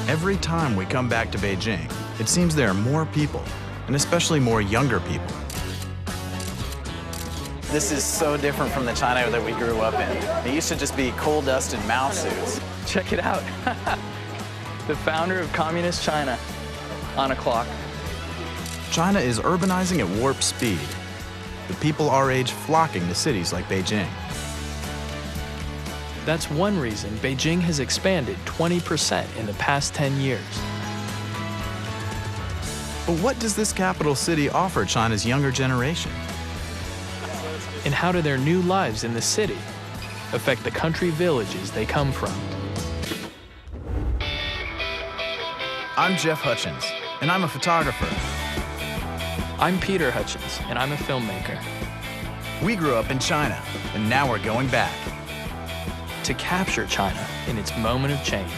Every time we come back to Beijing, it seems there are more people, and especially more younger people. This is so different from the China that we grew up in. It used to just be coal dust and Mao suits. Check it out. The founder of Communist China on a clock. China is urbanizing at warp speed, with people our age flocking to cities like Beijing. That's one reason Beijing has expanded 20% in the past 10 years. But what does this capital city offer China's younger generation? And how do their new lives in the city affect the country villages they come from? I'm Jeff Hutchins, and I'm a photographer. I'm Peter Hutchins, and I'm a filmmaker. We grew up in China, and now we're going back to capture China in its moment of change.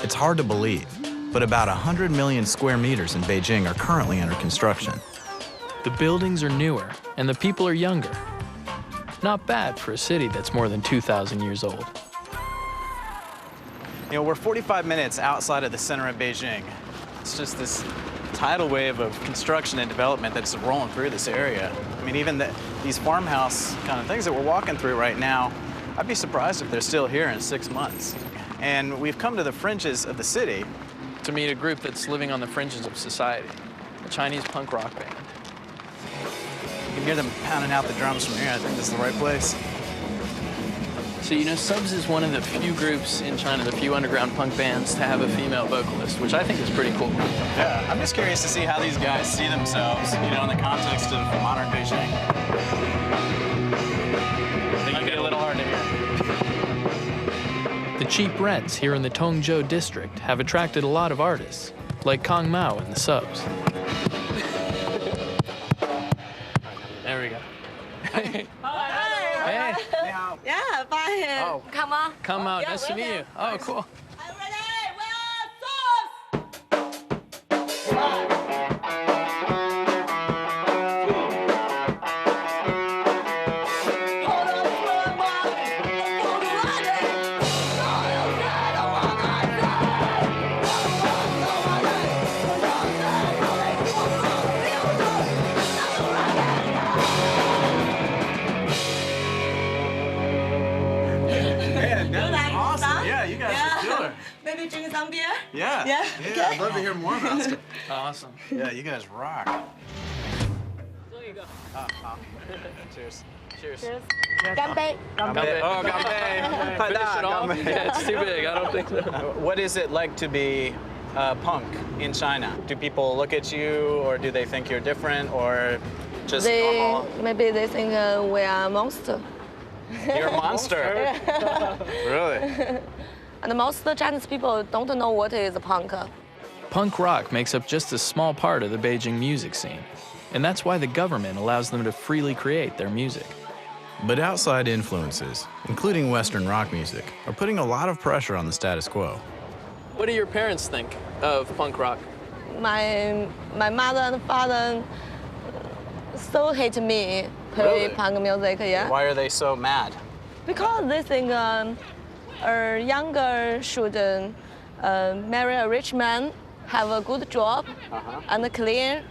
It's hard to believe, but about 100 million square meters in Beijing are currently under construction. The buildings are newer, and the people are younger. Not bad for a city that's more than 2,000 years old. You know, we're 45 minutes outside of the center of Beijing. It's just this tidal wave of construction and development that's rolling through this area. I mean, even these farmhouse kind of things that we're walking through right now, I'd be surprised if they're still here in 6 months. And we've come to the fringes of the city to meet a group that's living on the fringes of society, a Chinese punk rock band. You can hear them pounding out the drums from here. I think this is the right place. So, you know, Subs is one of the few groups in China, the few underground punk bands to have a female vocalist, which I think is pretty cool. Yeah, I'm just curious to see how these guys see themselves, you know, in the context of modern Beijing. It might get a little hard to hear. The cheap rents here in the Tongzhou district have attracted a lot of artists, like Kong Mao and the Subs. There we go. Hey. Hey. Yeah, fine. Oh. Come on. Come out. Nice to meet you. Oh, cool. I'm ready. We're maybe drink some beer? Yeah. Yeah. Yeah, I'd love to hear more about stuff. Awesome. Yeah, you guys rock. There you go. Cheers. Cheers. Cheers. Ganbei. Ganbei. Oh, ganbei. Finish it off? Yeah, it's too big. I don't think so. What is it like to be punk in China? Do people look at you, or do they think you're different, or just normal? Maybe they think we are a monster. You're a monster? Really? And most Chinese people don't know what is punk. Punk rock makes up just a small part of the Beijing music scene, and that's why the government allows them to freely create their music. But outside influences, including Western rock music, are putting a lot of pressure on the status quo. What do your parents think of punk rock? My mother and father so hate me play Really? punk music, yeah. Why are they so mad? Because they think a younger should marry a rich man, have a good job, and clean.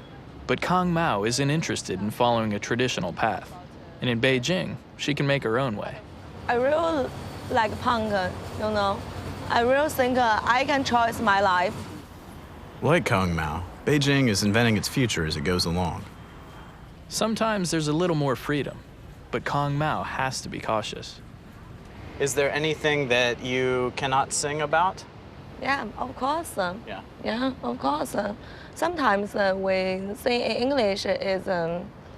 But Kong Mao isn't interested in following a traditional path. And in Beijing, she can make her own way. I really like punk, you know. I really think I can choose my life. Like Kong Mao, Beijing is inventing its future as it goes along. Sometimes there's a little more freedom, but Kong Mao has to be cautious. Is there anything that you cannot sing about? Yeah, of course. Yeah. Yeah, of course. Sometimes we sing in English is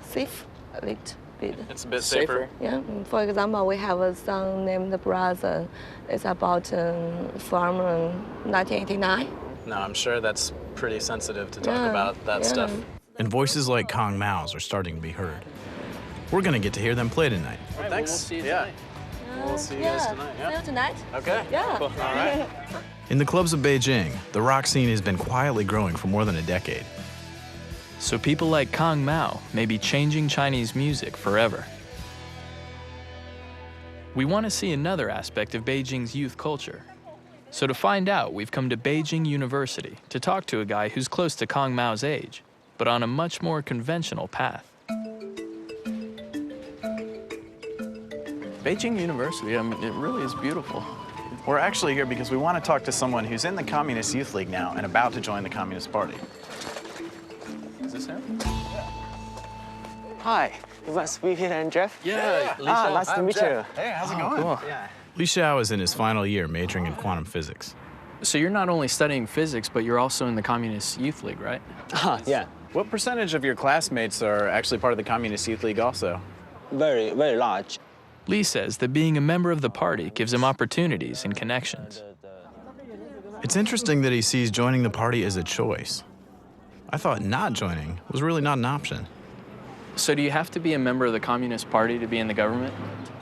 safe a little bit. It's a bit safer. Yeah, for example, we have a song named Brother. It's about from 1989. No, I'm sure that's pretty sensitive to talk about that stuff. And voices like Kong Mao's are starting to be heard. We're gonna get to hear them play tonight. Thanks. We'll see you yeah. tonight. We'll see you guys tonight. See you tonight. Okay. Yeah. Cool. All right. In the clubs of Beijing, the rock scene has been quietly growing for more than a decade. So people like Kang Mao may be changing Chinese music forever. We want to see another aspect of Beijing's youth culture. So to find out, we've come to Beijing University to talk to a guy who's close to Kang Mao's age, but on a much more conventional path. Beijing University, I mean, it really is beautiful. We're actually here because we want to talk to someone who's in the Communist Youth League now and about to join the Communist Party. Is this him? Hi, it was Vivian and Jeff. Yeah, Nice to meet you. Hey, how's it going? Cool. Yeah. Li Xiao is in his final year majoring in quantum physics. So you're not only studying physics, but you're also in the Communist Youth League, right? Yeah, What percentage of your classmates are actually part of the Communist Youth League also? very, very large. Li says that being a member of the party gives him opportunities and connections. It's interesting that he sees joining the party as a choice. I thought not joining was really not an option. So do you have to be a member of the Communist Party to be in the government?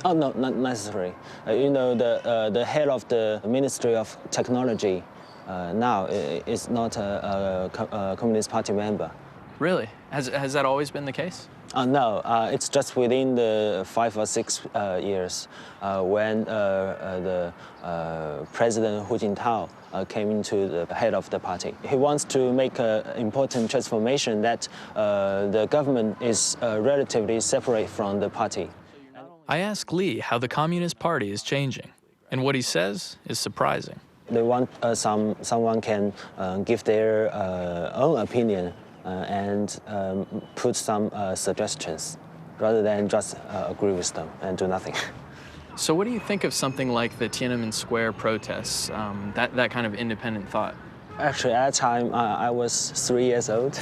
Oh, no, not necessary. The head of the Ministry of Technology now is not a Communist Party member. Really? Has that always been the case? No, it's just within the 5 or 6 years when the President Hu Jintao came into the head of the party. He wants to make an important transformation that the government is relatively separate from the party. I ask Li how the Communist Party is changing, and what he says is surprising. They want someone can give their own opinion and put some suggestions rather than just agree with them and do nothing. So what do you think of something like the Tiananmen Square protests, that kind of independent thought? Actually, at the time, I was 3 years old.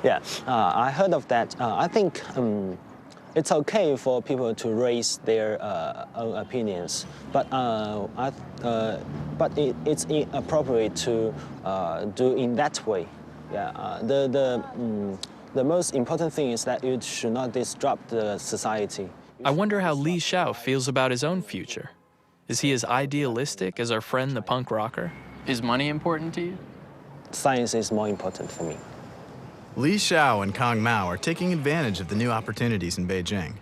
Yeah, I heard of that. I think it's okay for people to raise their own opinions, but it's inappropriate to do in that way. Yeah, the most important thing is that it should not disrupt the society. I wonder how Li Xiao feels about his own future. Is he as idealistic as our friend the punk rocker? Is money important to you? Science is more important for me. Li Xiao and Kang Mao are taking advantage of the new opportunities in Beijing.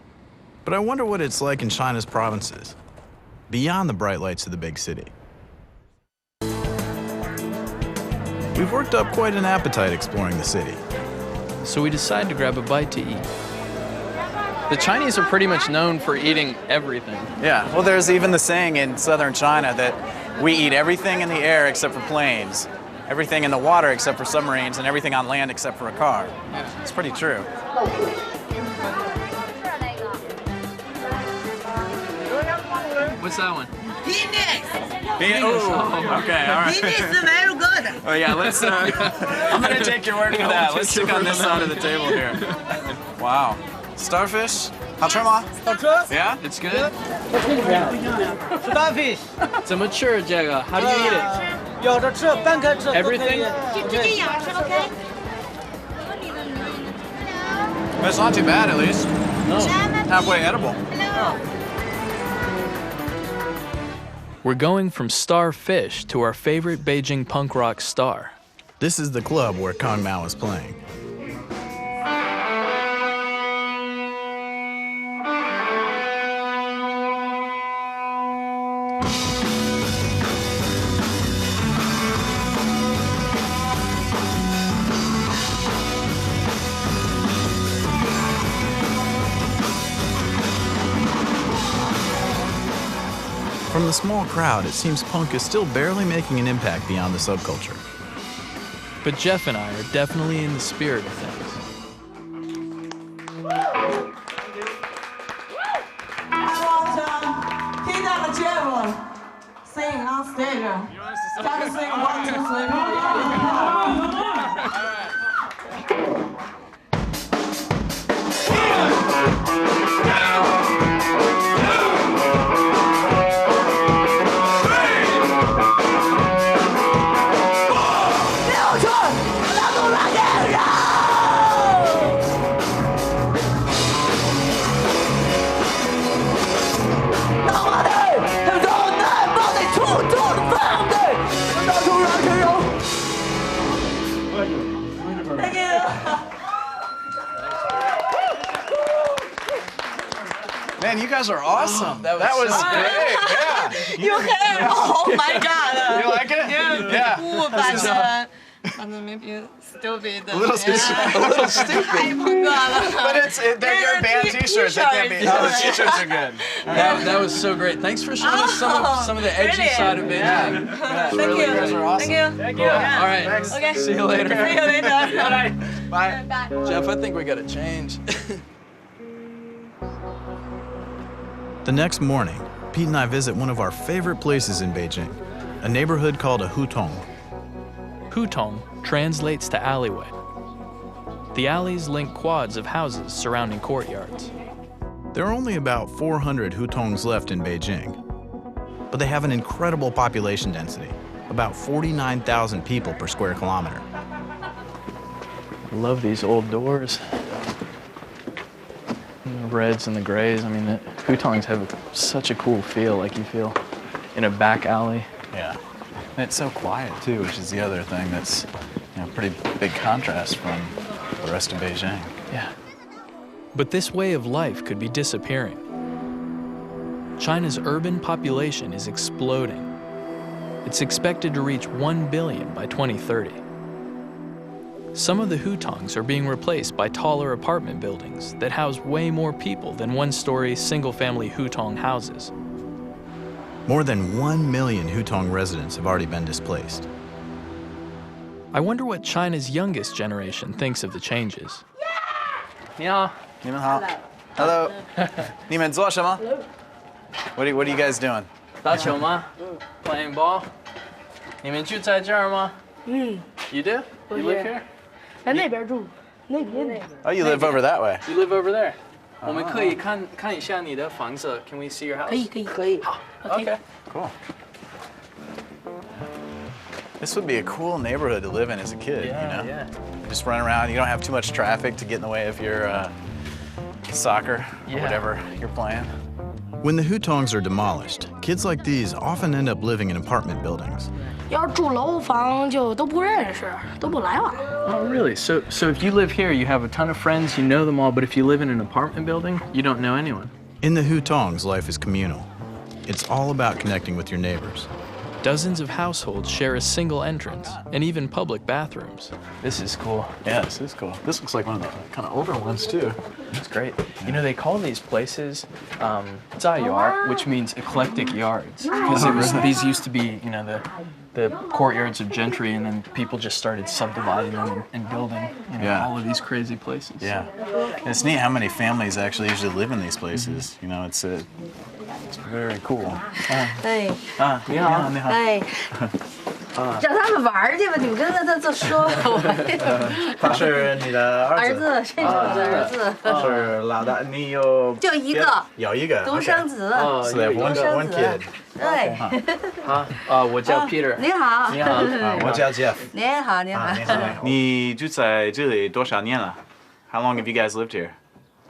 But I wonder what it's like in China's provinces, beyond the bright lights of the big city. We've worked up quite an appetite exploring the city. So we decide to grab a bite to eat. The Chinese are pretty much known for eating everything. Yeah, well, there's even the saying in southern China that we eat everything in the air except for planes, everything in the water except for submarines, and everything on land except for a car. It's pretty true. What's that one? Oh, okay, all right. This is very good. Oh yeah, let's. I'm gonna take your word for that. Let's stick on this side of the table here. Wow, starfish. 好吃吗？ Yeah, It's good. Starfish， 怎么吃这个? How do you eat it? 咬着吃，半开吃都可以。 Everything? It's not too bad at least. No. Halfway edible. We're going from starfish to our favorite Beijing punk rock star. This is the club where Kang Mao is playing. From the small crowd, it seems punk is still barely making an impact beyond the subculture. But Jeff and I are definitely in the spirit of things. He got a chair sing on stage. Try to sing 1, 2, 3. guys are awesome. That was was great. Yeah. You can. Oh my God. You like it? Yeah. Cool, but maybe stupid. A little stupid.太朋克了。 But they're your band T-shirts. They can't be. Oh, the T-shirts are good. that was so great. Thanks for showing us some of the edgy really? side of Beijing. Yeah. Thank You guys you. are awesome. Thank you. All right. Thanks. Okay. See you later. See you later. Bye. Bye. Bye. Jeff, I think we gotta change. The next morning, Pete and I visit one of our favorite places in Beijing, a neighborhood called a hutong. Hutong translates to alleyway. The alleys link quads of houses surrounding courtyards. There are only about 400 hutongs left in Beijing, but they have an incredible population density, about 49,000 people per square kilometer. I love these old doors. And the reds and the grays. I mean, the hutongs have such a cool feel, like you feel in a back alley. Yeah. And it's so quiet too, which is the other thing that's pretty big contrast from the rest of Beijing. Yeah. But this way of life could be disappearing. China's urban population is exploding. It's expected to reach 1 billion by 2030. Some of the hutongs are being replaced by taller apartment buildings that house way more people than one-story, single-family hutong houses. More than 1 million hutong residents have already been displaced. I wonder what China's youngest generation thinks of the changes. 你好. 你们好. Hello. 你们做什么? What are you guys doing? 打球吗? Playing ball? 你们住在这儿吗? You do? You live here? 在那边住，那边。 Oh, you live over that way. You live over there. 我们可以看一下你的房子. Can we see your house? 可以。 Okay. Cool. This would be a cool neighborhood to live in as a kid, you know? Yeah. Just run around. You don't have too much traffic to get in the way of your soccer or Yeah. whatever you're playing. When the hutongs are demolished, kids like these often end up living in apartment buildings. 要是住楼房就都不认识，都不来往。 Oh, really? So if you live here, you have a ton of friends, you know them all, but if you live in an apartment building, you don't know anyone. In the hutongs, life is communal. It's all about connecting with your neighbors. Dozens of households share a single entrance and even public bathrooms. This is cool. Yeah, this is cool. This looks like one of the kind of older ones too. It's great. You know, they call these places 在园, which means eclectic yards. Because these used to be, you know, the courtyards of gentry, and then people just started subdividing them and building, you know, Yeah. all of these crazy places. Yeah. And it's neat how many families actually usually live in these places. You know, it's very cool. 哎你好，你好。哎，让他们玩儿去吧，你们跟他这说我。他是你的儿子，这是我的儿子，是老大，你有就一个有一个独生子。So they have one kid. 对，我叫 Peter。你好，你好，我叫 Jeff. 你好，你好。你住在这里多少年了? How long have you guys lived here?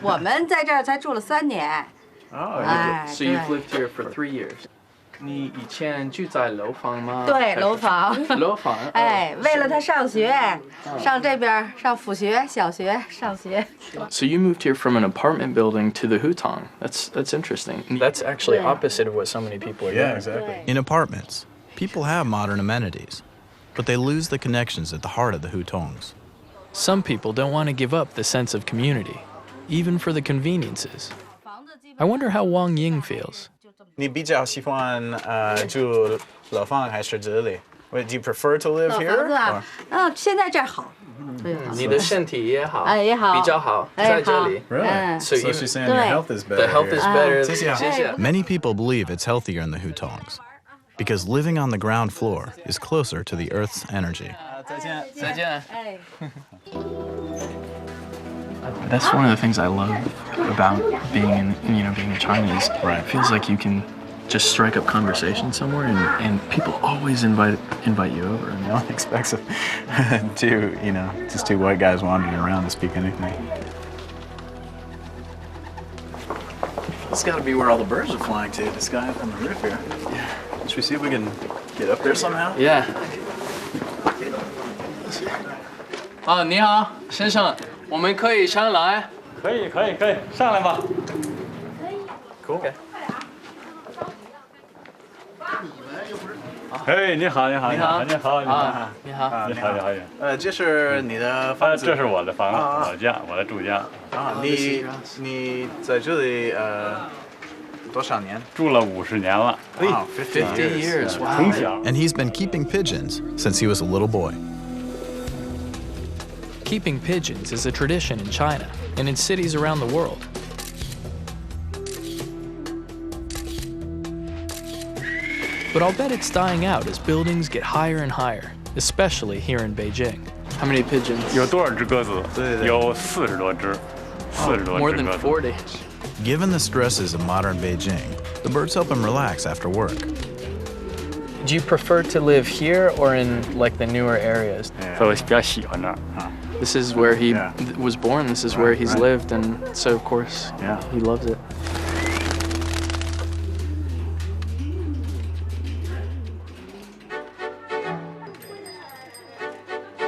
我们在这儿才住了3年。 Oh, 哎， So you've lived here for 3 years. 你以前住在楼房吗？对，楼房。楼房。哎，为了他上学，上这边上辅学、小学上学。 So you moved here from an apartment building to the hutong. That's interesting. That's actually opposite of what so many people are doing. Yeah, exactly. In apartments, people have modern amenities, but they lose the connections at the heart of the hutongs. Some people don't want to give up the sense of community, even for the conveniences. I wonder how Wang Ying feels. 你比较喜欢住楼房还是这里? Do you prefer to live 老 here? 房子啊，现在这儿好，特别好。你的身体也好，哎，也好，比较好，哎在这里。 Really? So So you- she's saying your health is better. The health is better. 谢谢。谢谢。 Many people believe it's healthier in the hutongs because living on the ground floor is closer to the Earth's energy. 再见。再见。哎。 That's one of the things I love about being in China is it feels like you can just strike up conversation somewhere and people always invite you over. No one expects just two white guys wandering around to speak anything. This got to be where all the birds are flying to, this guy up on the roof here. Yeah. Should we see if we can get up there somehow? Yeah. 你好，先生，我们可以上来。可以，上来吧。Cool. Okay. 哎，你好，你好，你好，你好，你好，你好。你好，你好，这是你的房子。这是我的房子，我家，我的住家。啊，你在这里多少年？住了50年了。 Wow, 50 years. Wow. 从小。 And he's been keeping pigeons since he was a little boy. Keeping pigeons is a tradition in China and in cities around the world. But I'll bet it's dying out as buildings get higher and higher, especially here in Beijing. How many pigeons? 有多少只鸽子？有40多只，40多 More 只 than 鸽子。 40. Given the stresses of modern Beijing, the birds help him relax after work. Do you prefer to live here or in like the newer areas? 所以我比较喜欢这儿啊。 This is where he Yeah. was born, this is where he's lived, and so of course Yeah. he loves it.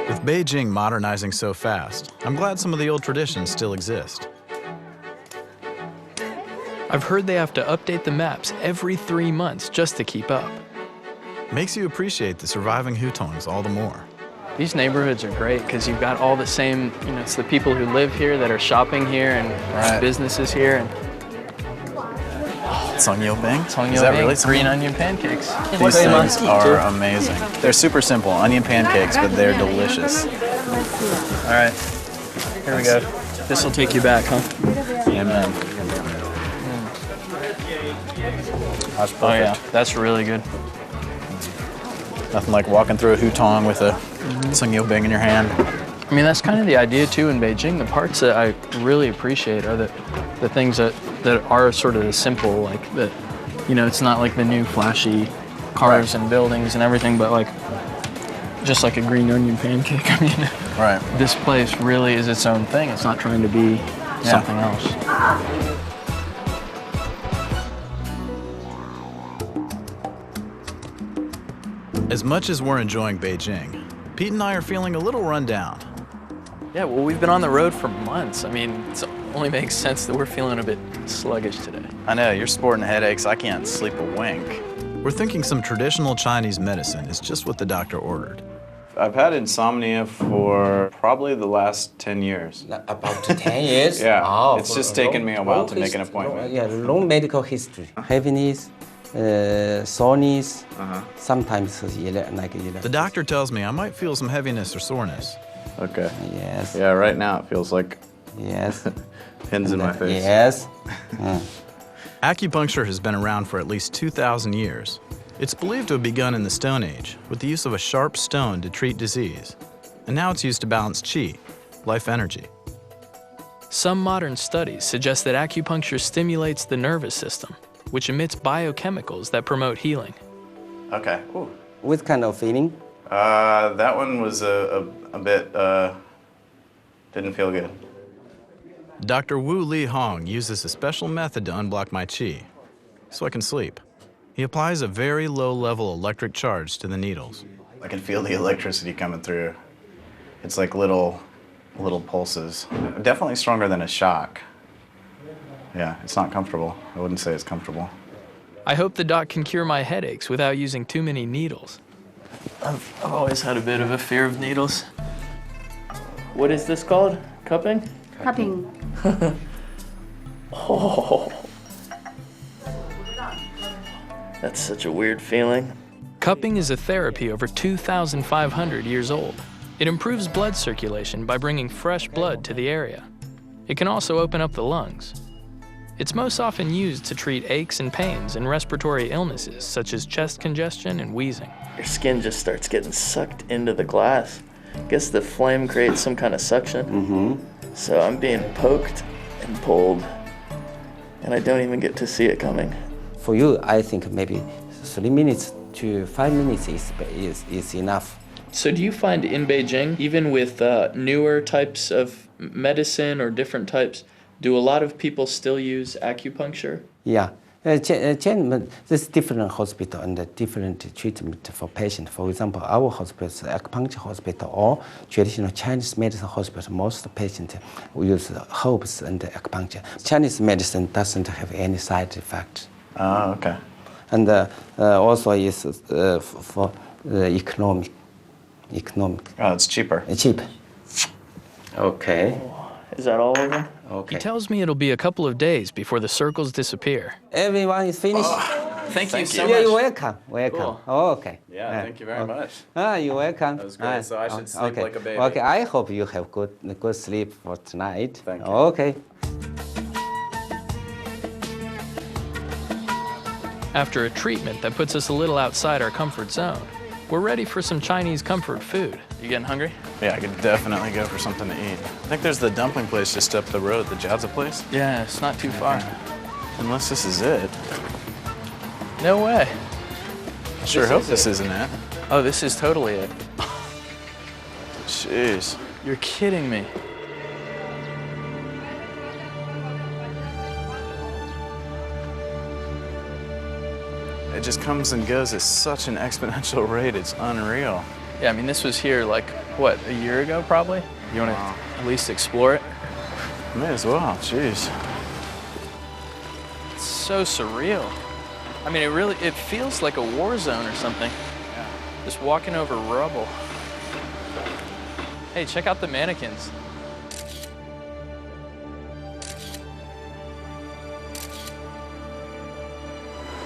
With Beijing modernizing so fast, I'm glad some of the old traditions still exist. I've heard they have to update the maps every 3 months just to keep up. Makes you appreciate the surviving hutongs all the more. These neighborhoods are great because you've got all the same, it's the people who live here that are shopping here and Right. businesses here. And Songyobing? Is that Songyobing, really green onion pancakes. These things are amazing. They're super simple, onion pancakes, but they're delicious. All right, here we go. This will take you back, huh? Yeah, man. That's perfect. Oh yeah, that's really good. Nothing like walking through a hutong with a Songyobing in your hand. I mean, that's kind of the idea too in Beijing. The parts that I really appreciate are the things that are sort of the simple, like that, it's not like the new flashy cars and buildings and everything, but like just like a green onion pancake. I mean, Right. this place really is its own thing. It's not trying to be something else. As much as we're enjoying Beijing, Pete and I are feeling a little run down. Yeah, well, we've been on the road for months. I mean, it only makes sense that we're feeling a bit sluggish today. I know, you're sporting headaches. I can't sleep a wink. We're thinking some traditional Chinese medicine is just what the doctor ordered. I've had insomnia for probably the last 10 years. About 10 years? Yeah, Oh, it's for just long- taken me a while long to make an hist- appointment. Yeah, long medical history. Heaviness, soreness, sometimes The doctor tells me I might feel some heaviness or soreness. Okay. Yes. Yeah, right now it feels like Yes. pins in my face. Yes. Acupuncture has been around for at least 2,000 years. It's believed to have begun in the Stone Age with the use of a sharp stone to treat disease. And now it's used to balance qi, life energy. Some modern studies suggest that acupuncture stimulates the nervous system, which emits biochemicals that promote healing. Okay. Ooh. What kind of feeling? That one was a bit, didn't feel good. Dr. Wu Li Hong uses a special method to unblock my qi so I can sleep. He applies a very low-level electric charge to the needles. I can feel the electricity coming through. It's like little pulses. Definitely stronger than a shock. Yeah, it's not comfortable. I wouldn't say it's comfortable. I hope the doc can cure my headaches without using too many needles. I've always had a bit of a fear of needles. What is this called? Cupping? Cupping. Oh. That's such a weird feeling. Cupping is a therapy over 2,500 years old. It improves blood circulation by bringing fresh blood to the area. It can also open up the lungs. It's most often used to treat aches and pains and respiratory illnesses such as chest congestion and wheezing. Your skin just starts getting sucked into the glass. Guess the flame creates some kind of suction. So I'm being poked and pulled, and I don't even get to see it coming. For you, I think maybe 3 minutes to 5 minutes is enough. So do you find in Beijing, even with newer types of medicine or different types, do a lot of people still use acupuncture? Yeah, There's different hospital and different treatment for patient. For example, our hospital is acupuncture hospital or traditional Chinese medicine hospital. Most patients use herbs and acupuncture. Chinese medicine doesn't have any side effect. Oh, okay. And also is for economic. Oh, it's cheaper. Cheap. Okay. Is that all of them? Okay. He tells me it'll be a couple of days before the circles disappear. Everyone is finished. Thank you so Yeah, much. you're welcome. Welcome. Cool. Oh, okay. Yeah, thank you very much. You're welcome. That was great. So I should sleep okay. like a baby. Okay, I hope you have good sleep for tonight. Thank you. Okay. After a treatment that puts us a little outside our comfort zone, we're ready for some Chinese comfort food. You getting hungry? Yeah, I could definitely go for something to eat. I think there's the dumpling place just up the road, the Jiaozi place. Yeah, it's not too far. Unless this is it. No way. I sure hope this isn't it. Oh, this is totally it. Jeez. You're kidding me. It just comes and goes at such an exponential rate, it's unreal. Yeah, I mean, this was here like, what, a year ago probably? You want to at least explore it? May as well, jeez. It's so surreal. I mean, it feels like a war zone or something. Yeah. Just walking over rubble. Hey, check out the mannequins.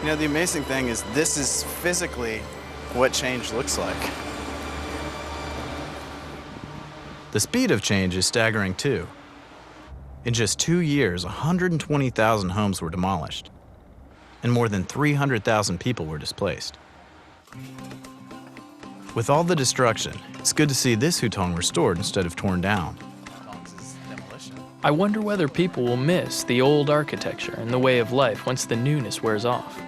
You know, the amazing thing is this is physically what change looks like. The speed of change is staggering too. In just 2 years, 120,000 homes were demolished, and more than 300,000 people were displaced. With all the destruction, it's good to see this hutong restored instead of torn down. I wonder whether people will miss the old architecture and the way of life once the newness wears off.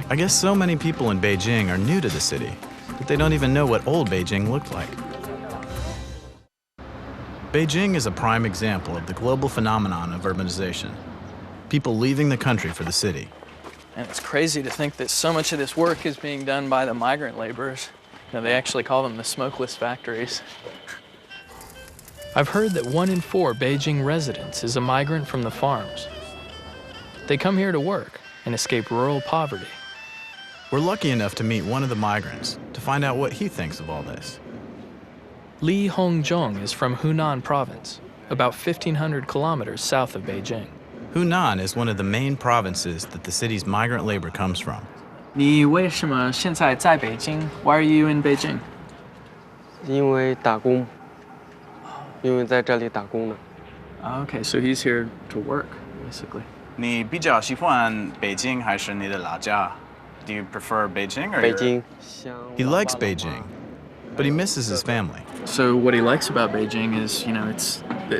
I guess so many people in Beijing are new to the city that they don't even know what old Beijing looked like. Beijing is a prime example of the global phenomenon of urbanization. People leaving the country for the city. And it's crazy to think that so much of this work is being done by the migrant laborers. You know, they actually call them the smokeless factories. I've heard that 1 in 4 Beijing residents is a migrant from the farms. They come here to work and escape rural poverty. We're lucky enough to meet one of the migrants to find out what he thinks of all this. Li Hongzhong is from Hunan province, about 1,500 kilometers south of Beijing. Hunan is one of the main provinces that the city's migrant labor comes from. 你为什么现在在北京? Why are you in Beijing? 因为打工，因为在这里打工的。 Okay, so he's here to work, basically. 你比较喜欢北京还是你的老家? Do you prefer Beijing or 北京。 He likes Beijing, but he misses his family. So what he likes about Beijing is, you know,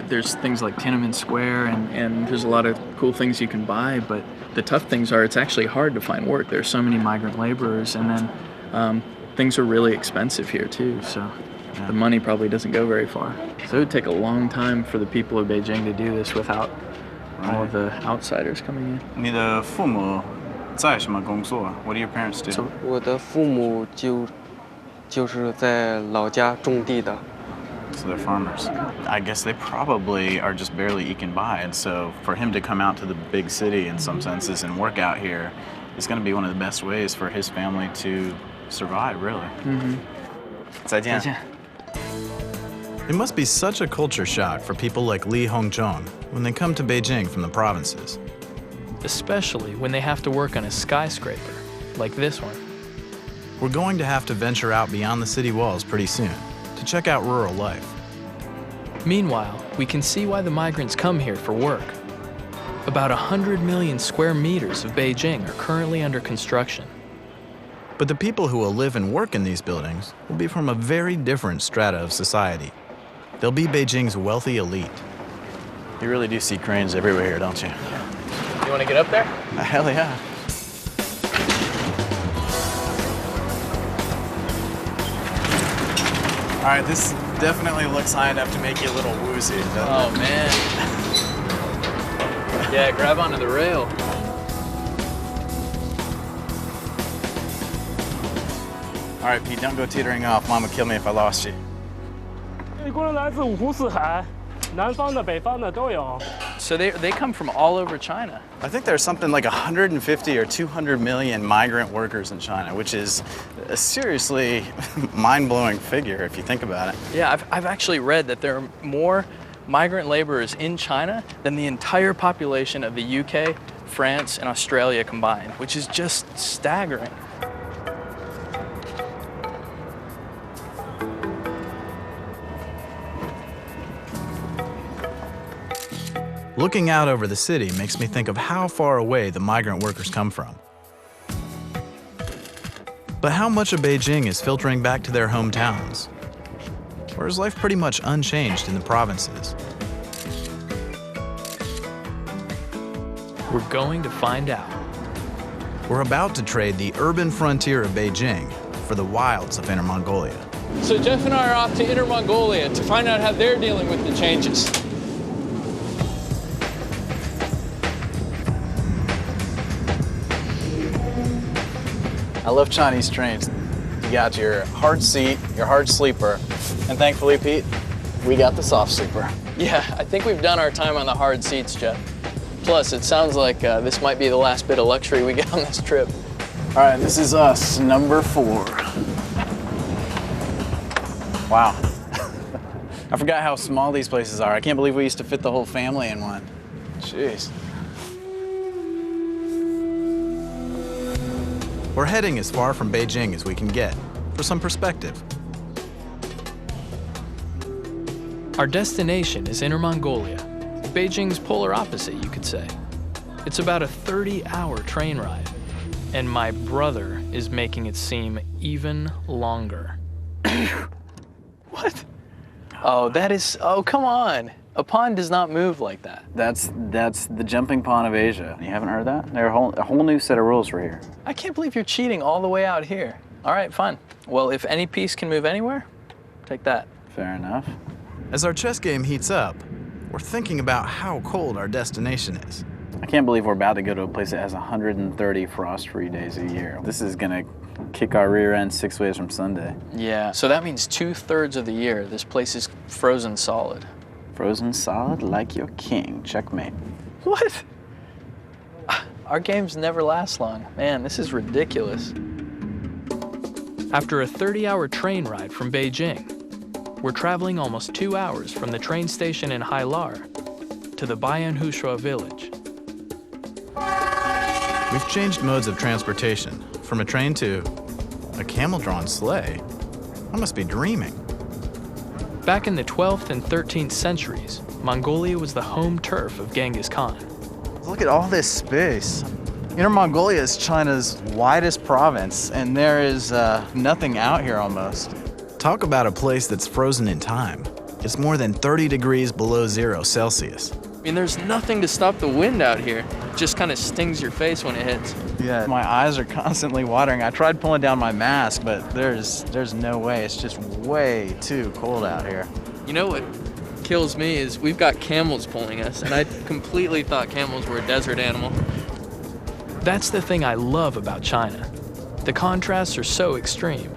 there's things like Tiananmen Square and there's a lot of cool things you can buy, but the tough things are it's actually hard to find work. There's so many migrant laborers, and then things are really expensive here too, so the money probably doesn't go very far. So it would take a long time for the people of Beijing to do this without all of the outsiders coming in. 你的父母在什么工作? What do your parents do? 我的父母就是在老家种地的。 So they're farmers. I guess they probably are just barely eking by, and so for him to come out to the big city in some senses and work out here is going to be one of the best ways for his family to survive, really. Mm-hmm. 再见. It must be such a culture shock for people like Li Hongzhong when they come to Beijing from the provinces. Especially when they have to work on a skyscraper, like this one. We're going to have to venture out beyond the city walls pretty soon to check out rural life. Meanwhile, we can see why the migrants come here for work. About 100 million square meters of Beijing are currently under construction. But the people who will live and work in these buildings will be from a very different strata of society. They'll be Beijing's wealthy elite. You really do see cranes everywhere here, don't you? You want to get up there? Hell yeah. All right, this definitely looks high enough to make you a little woozy. Oh, man. Yeah, grab onto the rail. All right, Pete, don't go teetering off. Mom would kill me if I lost you. So they come from all over China. I think there's something like 150 or 200 million migrant workers in China, which is a seriously mind-blowing figure if you think about it. Yeah, I've actually read that there are more migrant laborers in China than the entire population of the UK, France, and Australia combined, which is just staggering. Looking out over the city makes me think of how far away the migrant workers come from. But how much of Beijing is filtering back to their hometowns? Or is life pretty much unchanged in the provinces? We're going to find out. We're about to trade the urban frontier of Beijing for the wilds of Inner Mongolia. So Jeff and I are off to Inner Mongolia to find out how they're dealing with the changes. I love Chinese trains. You got your hard seat, your hard sleeper, and thankfully, Pete, we got the soft sleeper. Yeah, I think we've done our time on the hard seats, Jeff. Plus, it sounds like this might be the last bit of luxury we get on this trip. All right, this is us, number 4. Wow. I forgot how small these places are. I can't believe we used to fit the whole family in one. Jeez. We're heading as far from Beijing as we can get, for some perspective. Our destination is Inner Mongolia, Beijing's polar opposite, you could say. It's about a 30-hour train ride, and my brother is making it seem even longer. What? Oh, come on. A pond does not move like that. That's the jumping pond of Asia. You haven't heard that? There are a whole new set of rules for here. I can't believe you're cheating all the way out here. All right, fine. Well, if any piece can move anywhere, take that. Fair enough. As our chess game heats up, we're thinking about how cold our destination is. I can't believe we're about to go to a place that has 130 frost-free days a year. This is gonna kick our rear end 6 ways from Sunday. Yeah, so that means 2/3 of the year this place is frozen solid. Frozen solid like your king. Checkmate. What? Our games never last long. Man, this is ridiculous. After a 30-hour train ride from Beijing, we're traveling almost 2 hours from the train station in Hailar to the Bayanhushua village. We've changed modes of transportation, from a train to a camel-drawn sleigh. I must be dreaming. Back in the 12th and 13th centuries, Mongolia was the home turf of Genghis Khan. Look at all this space. Inner Mongolia is China's widest province, and there is nothing out here almost. Talk about a place that's frozen in time. It's more than 30 degrees below 0 Celsius. I mean, there's nothing to stop the wind out here. It just kind of stings your face when it hits. Yeah, my eyes are constantly watering. I tried pulling down my mask, but there's no way. It's just way too cold out here. You know what kills me is we've got camels pulling us, and I completely thought camels were a desert animal. That's the thing I love about China. The contrasts are so extreme.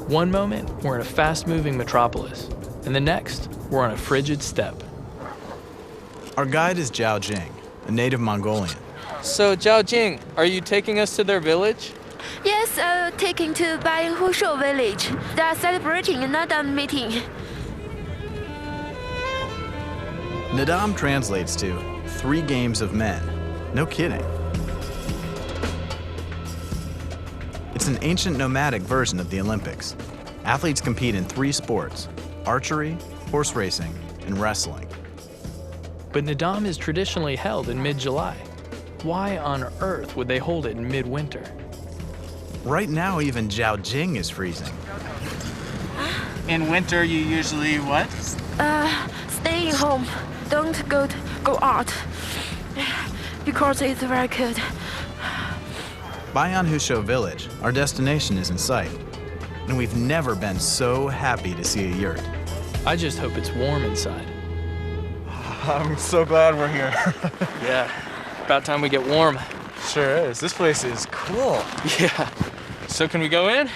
One moment, we're in a fast-moving metropolis, and the next, we're on a frigid steppe. Our guide is Zhao Jing, a native Mongolian. So, Zhao Jing, are you taking us to their village? Yes, taking to Bayanhushua village. They are celebrating another meeting. Nadam translates to 3 games of men. No kidding. It's an ancient nomadic version of the Olympics. Athletes compete in 3 sports: archery, horse racing, and wrestling. But Nadam is traditionally held in mid-July. Why on earth would they hold it in midwinter? Right now, even Zhao Jing is freezing. In winter, you usually what? Staying home. Don't go out because it's very cold. Bayanhushua village, our destination, is in sight. And we've never been so happy to see a yurt. I just hope it's warm inside. I'm so glad we're here. Yeah, about time we get warm. Sure is. This place is cool. Yeah. So can we go in?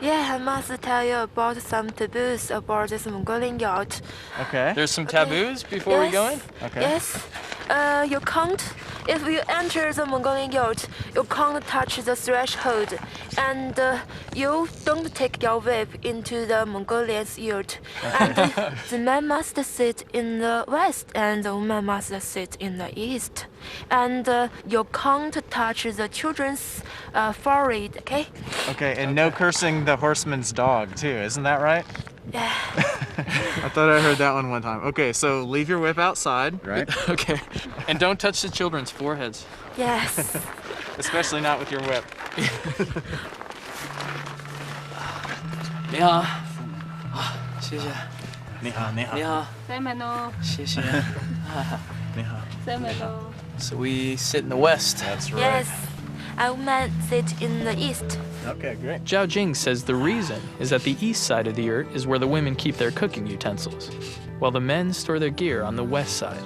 Yeah, I must tell you about some taboos about this Mongolian yacht. Okay. There's some taboos before we go in? Okay. Yes. You can't, if you enter the Mongolian yacht, you can't touch the threshold. And you don't take your whip into the Mongolian yacht. And the man must sit in the west and the woman must sit in the east. And you can't touch the children's forehead, okay? Okay, and no cursing the horseman's dog, too. Isn't that right? Yeah. I thought I heard that one time. Okay, so leave your whip outside, right? Okay. And don't touch the children's foreheads. Yes. Especially not with your whip. 你好，谢谢。你好，你好。你好，谢谢。你好。So we sit in the west. That's right. Yes. A woman sit in the east. Okay, great. Zhao Jing says the reason is that the east side of the yurt is where the women keep their cooking utensils, while the men store their gear on the west side.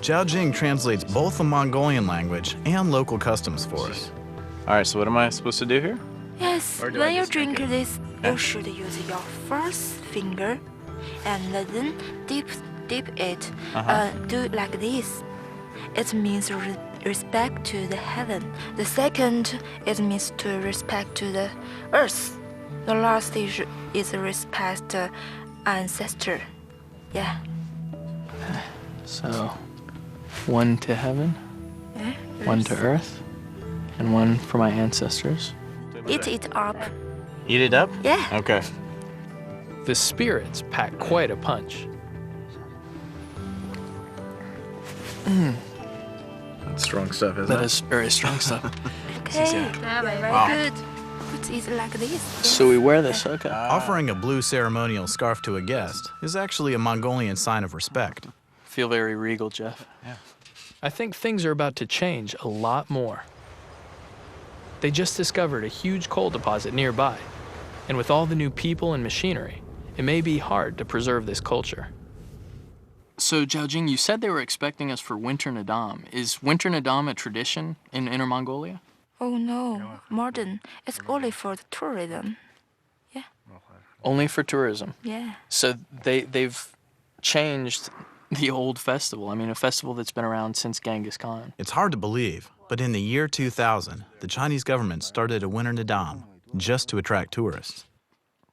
Zhao Jing translates both the Mongolian language and local customs for us. All right, so what am I supposed to do here? Yes, Or do I when you just drink drink it? this, you should use your first finger and then dip it. Do like this. It means respect to the heaven. The second, it means to respect to the earth. The last is respect the ancestor. Yeah. So, one to heaven, one to earth, and one for my ancestors. Eat it up. Eat it up? Yeah. Okay. The spirits pack quite a punch. That's strong stuff, isn't That it? is very strong stuff. Okay. Very good. Put it like this. So we wear this, okay. Offering a blue ceremonial scarf to a guest is actually a Mongolian sign of respect. Feel very regal, Jeff. Yeah. I think things are about to change a lot more. They just discovered a huge coal deposit nearby, and with all the new people and machinery, it may be hard to preserve this culture. So, Zhao Jing, you said they were expecting us for Winter Nadam. Is Winter Nadam a tradition in Inner Mongolia? Oh no, modern. It's only for the tourism. Yeah. Only for tourism. Yeah. So they've changed the old festival. I mean, a festival that's been around since Genghis Khan. It's hard to believe, but in the year 2000, the Chinese government started a Winter Nadam just to attract tourists.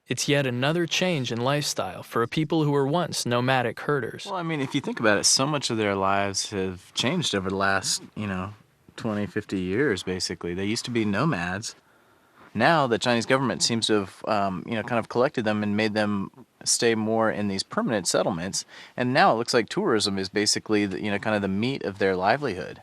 It's yet another change in lifestyle for a people who were once nomadic herders. Well, I mean, if you think about it, so much of their lives have changed over the last, 20, 50 years, basically. They used to be nomads. Now the Chinese government seems to have, kind of collected them and made them stay more in these permanent settlements. And now it looks like tourism is basically, kind of the meat of their livelihood.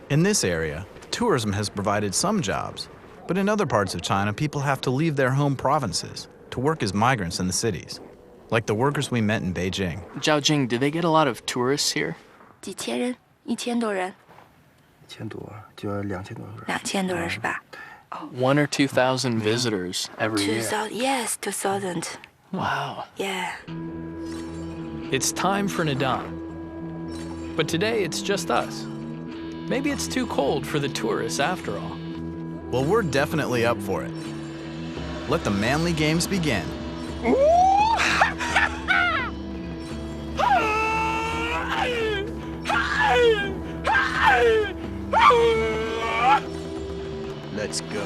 In this area, tourism has provided some jobs, but in other parts of China, people have to leave their home provinces to work as migrants in the cities, like the workers we met in Beijing. Zhao Jing, do they get a lot of tourists here? 几千人，1000多人1000多，就要2000多个人。 ，2000多人是吧？ 1,000 or 2,000 visitors every year. 2000, yes, 2000. Wow. Yeah. It's time for Nadam. But today it's just us. Maybe it's too cold for the tourists after all. Well, we're definitely up for it. Let the manly games begin. Let's go.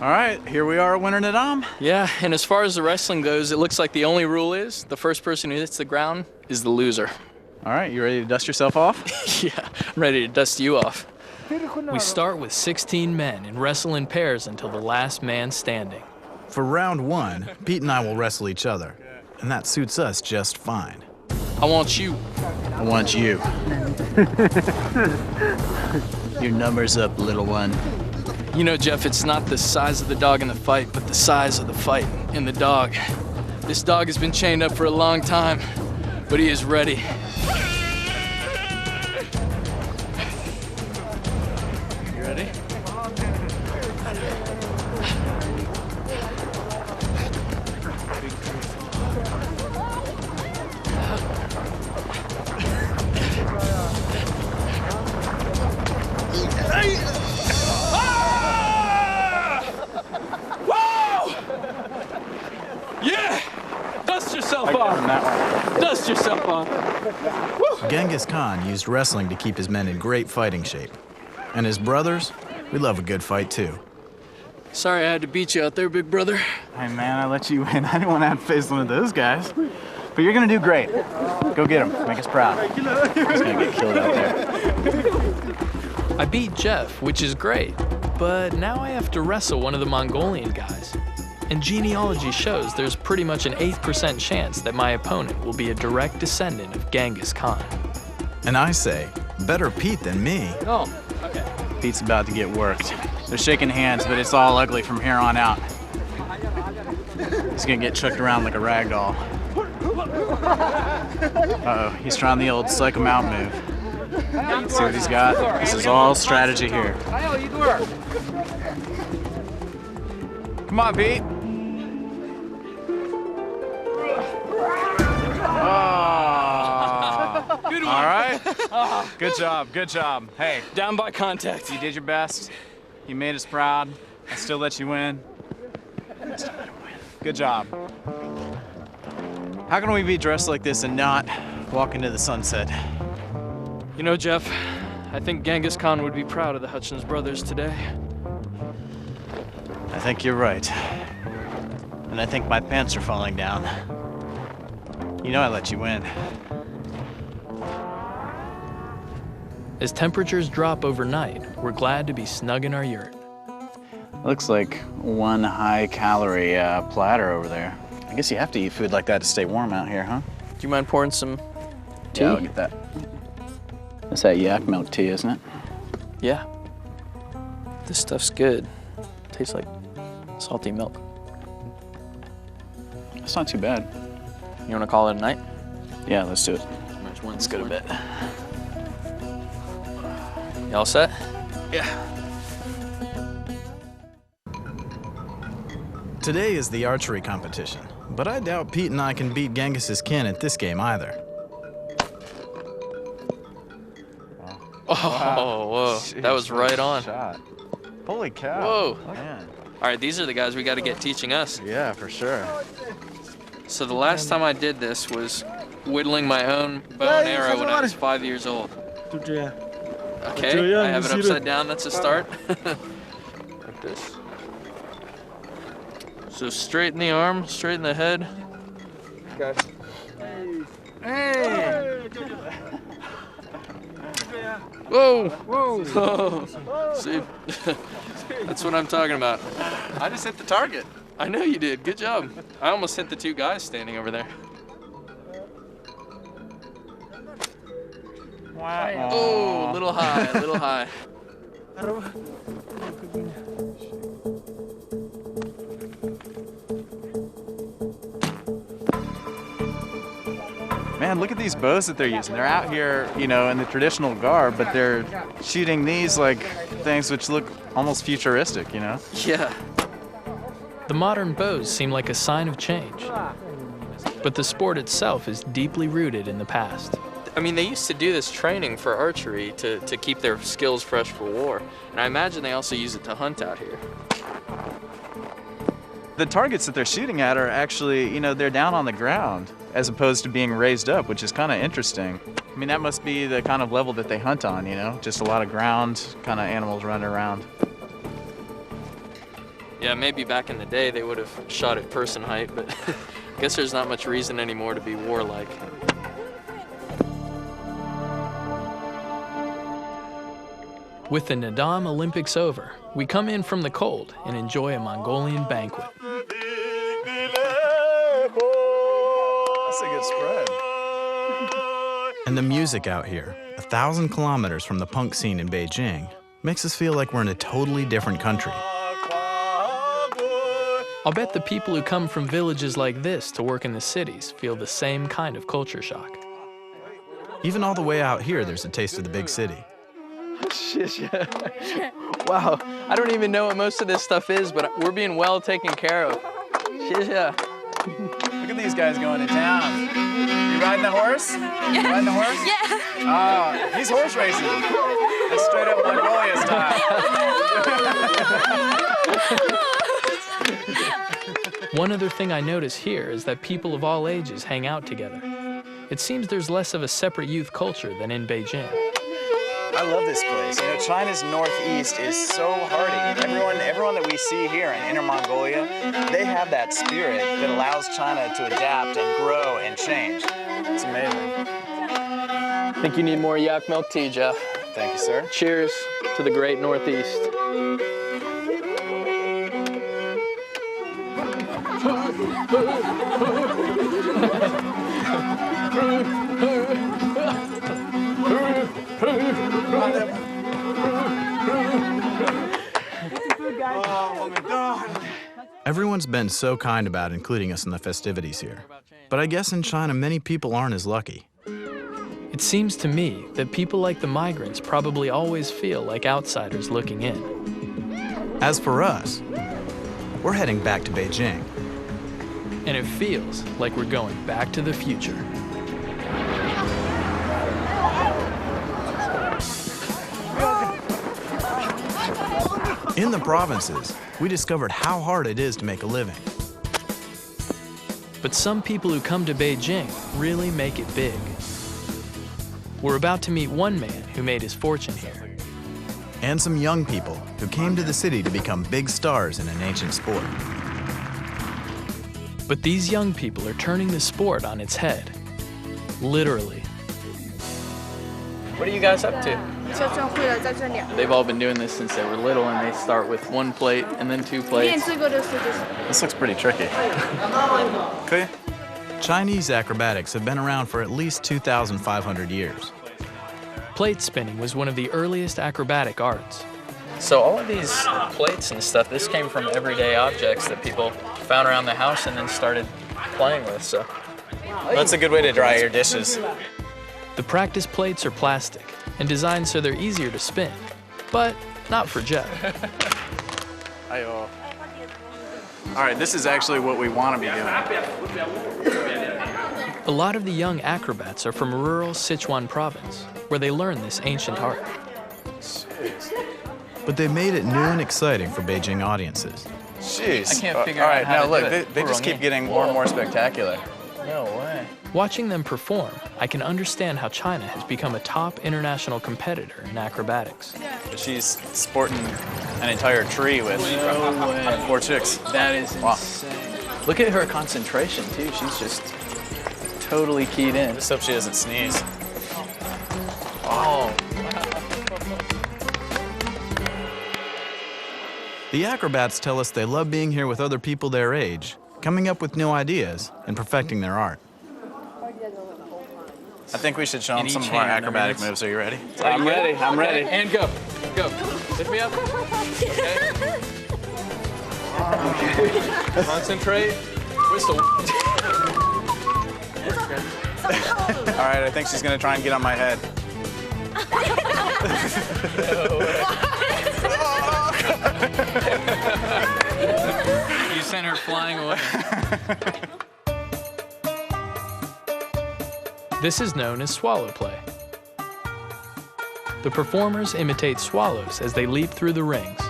All right, here we are at Winter Nadam. Yeah, and as far as the wrestling goes, it looks like the only rule is the first person who hits the ground is the loser. All right, you ready to dust yourself off? Yeah, I'm ready to dust you off. We start with 16 men and wrestle in pairs until the last man standing. For round one, Pete and I will wrestle each other, and that suits us just fine. I want you. I want you. Your number's up, little one. You know, Jeff, it's not the size of the dog in the fight, but the size of the fight in the dog. This dog has been chained up for a long time, but he is ready. You ready? Genghis Khan used wrestling to keep his men in great fighting shape. And his brothers, we love a good fight too. Sorry I had to beat you out there, big brother. Hey man, I let you win. I didn't want to have to face one of those guys. But you're gonna do great. Go get him, make us proud. He's gonna get killed out there. I beat Jeff, which is great, but now I have to wrestle one of the Mongolian guys. And genealogy shows there's pretty much an 8% chance that my opponent will be a direct descendant of Genghis Khan. And I say, better Pete than me. Oh, okay. Pete's about to get worked. They're shaking hands, but it's all ugly from here on out. He's gonna get chucked around like a rag doll. Uh-oh, he's trying the old psych him out move. See what he's got? This is all strategy here. Come on, Pete. Oh. Good one. All right. Good job, good job. Hey, Down by contact. you did your best. You made us proud. I still let you win. Good job. How can we be dressed like this and not walk into the sunset? You know, Jeff, I think Genghis Khan would be proud of the Hutchins brothers today. I think you're right. And I think my pants are falling down. You know I let you win. As temperatures drop overnight, we're glad to be snug in our yurt. Looks like one high-calorie platter over there. I guess you have to eat food like that to stay warm out here, huh? Do you mind pouring some tea? Yeah, I'll get that. That's that yak milk tea, isn't it? Yeah. This stuff's good. Tastes like salty milk. That's not too bad. You want to call it a night? Yeah, let's do it. Let's go to bed. You all set? Yeah. Today is the archery competition, but I doubt Pete and I can beat Genghis's kin at this game either. Oh, whoa. Jeez, That was right on. Shot. Holy cow. Whoa. Man. All right, these are the guys we got to get teaching us. Yeah, for sure. So the last time I did this was whittling my own bow and arrow when I was 5 years old. Okay, I have it upside down, that's a start. Like this. So straighten the arm, straighten the head. Okay. Hey! Whoa! Whoa! Oh. See, that's what I'm talking about. I just hit the target. I know you did, good job. I almost hit the two guys standing over there. Wow. Oh, a little high, a little high. Man, look at these bows that they're using. They're out here, you know, in the traditional garb, but they're shooting these like things which look almost futuristic, you know? Yeah. The modern bows seem like a sign of change, but the sport itself is deeply rooted in the past. I mean, they used to do this training for archery to keep their skills fresh for war, and I imagine they also use it to hunt out here. The targets that they're shooting at are actually, you know, they're down on the ground as opposed to being raised up, which is kind of interesting. I mean, that must be the kind of level that they hunt on, you know? Just a lot of ground kind of animals running around. Yeah, maybe back in the day they would have shot at person height, but I guess there's not much reason anymore to be warlike. With the Nadam Olympics over, we come in from the cold and enjoy a Mongolian banquet. That's a good spread. And the music out here, 1,000 kilometers from the punk scene in Beijing, makes us feel like we're in a totally different country. I'll bet the people who come from villages like this to work in the cities feel the same kind of culture shock. Even all the way out here, there's a taste of the big city. Wow, I don't even know what most of this stuff is, but we're being well taken care of. Look at these guys going to town. You riding the horse? Yeah. You riding the horse? Yeah. Oh, he's horse racing. That's straight up Mongolia style. One other thing I notice here is that people of all ages hang out together. it seems there's less of a separate youth culture than in Beijing. I love this place. You know, China's northeast is so hardy. Everyone that we see here in Inner Mongolia, they have that spirit that allows China to adapt and grow and change. It's amazing. I think you need more yak milk tea, Jeff. Thank you, sir. Cheers to the great Northeast. Everyone's been so kind about including us in the festivities here. But I guess in China, many people aren't as lucky. It seems to me that people like the migrants probably always feel like outsiders looking in. As for us, we're heading back to Beijing. And it feels like we're going back to the future. In the provinces, we discovered how hard it is to make a living. But some people who come to Beijing really make it big. We're about to meet one man who made his fortune here. And some young people who came to the city to become big stars in an ancient sport. But these young people are turning the sport on its head. Literally. What are you guys up to? They've all been doing this since they were little, and they start with one plate and then two plates. This looks pretty tricky. Okay. Chinese acrobatics have been around for at least 2,500 years. Plate spinning was one of the earliest acrobatic arts. So all of these plates and stuff, this came from everyday objects that people found around the house and then started playing with. So that's a good way to dry your dishes. The practice plates are plastic and designed so they're easier to spin, but not for Jeff. All right, this is actually what we want to be doing. A lot of the young acrobats are from rural Sichuan province, where they learn this ancient art. But they made it new and exciting for Beijing audiences. Jeez. I can't figure out how to do it. All right, now look, they just keep getting more and more spectacular. No way. Watching them perform, I can understand how China has become a top international competitor in acrobatics. She's sporting an entire tree with 4 chicks. That is insane. Look at her concentration, too. She's just totally keyed in. Just hope she doesn't sneeze. Oh. The acrobats tell us they love being here with other people their age, coming up with new ideas and perfecting their art. I think we should show them some of our acrobatic moves. Are you ready? I'm ready. I'm ready. And go. Go. Lift me up. Okay. Concentrate. Whistle. All right, I think she's going to try and get on my head. You sent her flying away. This is known as swallow play. The performers imitate swallows as they leap through the rings.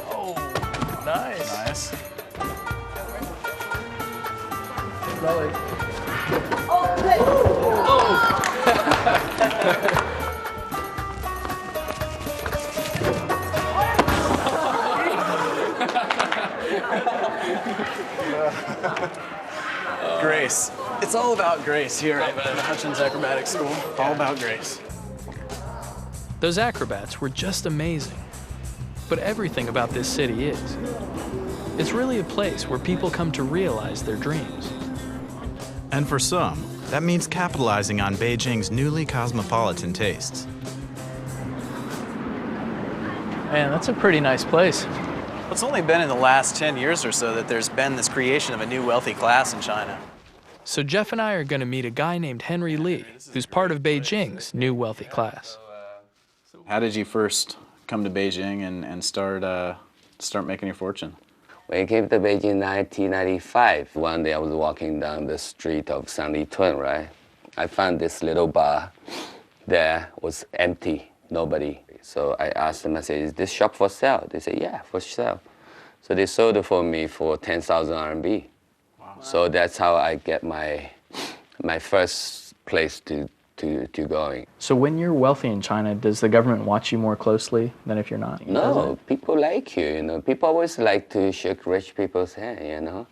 Oh, nice. Nice. Belly. Grace. It's all about grace here at Hutchins Acrobatic School. All about grace. Those acrobats were just amazing. But everything about this city is. It's really a place where people come to realize their dreams. And for some, that means capitalizing on Beijing's newly cosmopolitan tastes. Man, that's a pretty nice place. It's only been in the last 10 years or so that there's been this creation of a new wealthy class in China. So Jeff and I are going to meet a guy named Henry Lee, who's part of Beijing's new wealthy class. How did you first come to Beijing and start making your fortune? When I came to Beijing in 1995, one day I was walking down the street of Sanlitun, right? I found this little bar there was empty, nobody. So I asked them, I said, is this shop for sale? They said, yeah, for sale. So they sold it for me for 10,000 RMB. Wow. So that's how I get my my first place to going. So when you're wealthy in China, does the government watch you more closely than if you're not? No, people like you, you know. People always like to shake rich people's hand, you know.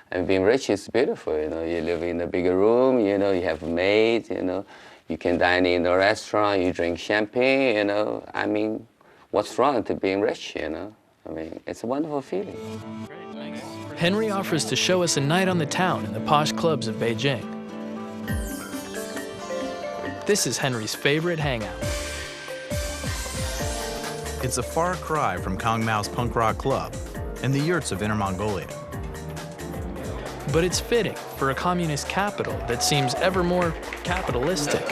And being rich is beautiful, you know. You live in a bigger room, you know, you have a maid, you know. You can dine in a restaurant, you drink champagne, you know. I mean, what's wrong to being rich, you know? I mean, it's a wonderful feeling. Henry offers to show us a night on the town in the posh clubs of Beijing. This is Henry's favorite hangout. It's a far cry from Kong Mao's punk rock club and the yurts of Inner Mongolia. But it's fitting for a communist capital that seems ever more capitalistic.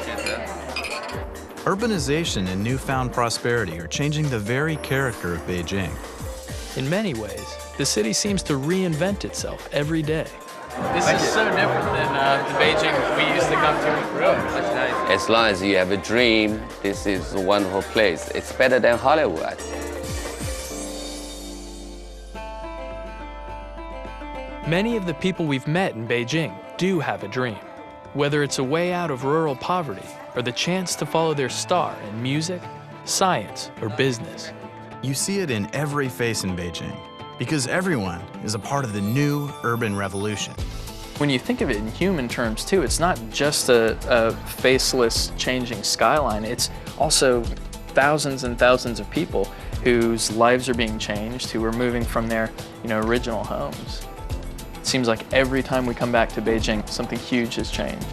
Urbanization and newfound prosperity are changing the very character of Beijing. In many ways, the city seems to reinvent itself every day. This is so different than the Beijing we used to come to when we grew up. That's nice. As long as you have a dream, this is a wonderful place. It's better than Hollywood. Many of the people we've met in Beijing do have a dream, whether it's a way out of rural poverty or the chance to follow their star in music, science, or business. You see it in every face in Beijing, because everyone is a part of the new urban revolution. When you think of it in human terms too, it's not just a faceless changing skyline, it's also thousands and thousands of people whose lives are being changed, who are moving from their original homes. It seems like every time we come back to Beijing, something huge has changed.